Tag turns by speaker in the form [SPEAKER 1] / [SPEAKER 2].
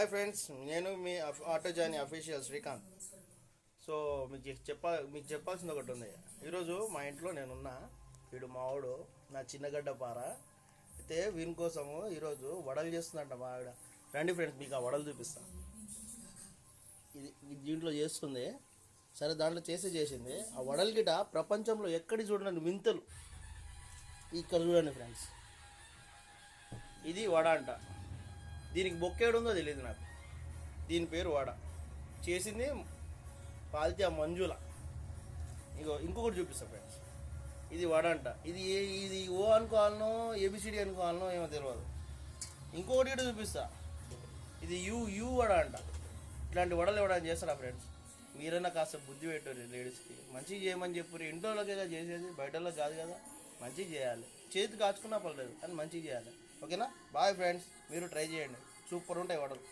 [SPEAKER 1] Hi friends, నేను మీ auto Johnny official Srikanth. So మీకు చెప్పాల్సింది ఒకటి ఉంది. ఈరోజు మా ఇంట్లో నేనున్నా, వీడు మావాడు నా చిన్నగడ్డ పార అయితే వీని కోసము ఈరోజు వడలు చేస్తుందంట మా ఆవిడ. రండి ఫ్రెండ్స్, మీకు ఆ వడలు చూపిస్తా. ఇది దీంట్లో చేస్తుంది. సరే, దాంట్లో చేసింది ఆ వడలు గిట ప్రపంచంలో ఎక్కడి చూడండి వింతలు. ఇక్కడ చూడండి ఫ్రెండ్స్, ఇది వడ అంట. దీనికి బొక్కేడుందో తెలియదు నాకు. దీని పేరు వడ. చేసింది పాల్తీ మంజుల. ఇంకొకటి చూపిస్తా ఫ్రెండ్స్. ఇది వడ అంట. ఇది ఓ అనుకోవాలనో ఏబిసిడి అనుకోవాలనో ఏమో తెలియదు. ఇంకొకటి కూడా చూపిస్తా. ఇది యూ వడ అంట. ఇట్లాంటి వడలు ఇవ్వడానికి చేస్తారా ఫ్రెండ్స్? మీరైనా కాస్త బుద్ధి పెట్టారు లేడీస్కి. మంచిగా చేయమని చెప్పారు. ఇంట్లోకే కదా చేసేది, బయటలో కాదు కదా. మంచిగా చేయాలి. చేతి కాచుకున్నా పర్లేదు, కానీ మంచిగా చేయాలి. ఓకేనా? బాయ్ ఫ్రెండ్స్, మీరు ట్రై చేయండి. సూపర్ ఉంటాయి వడలు.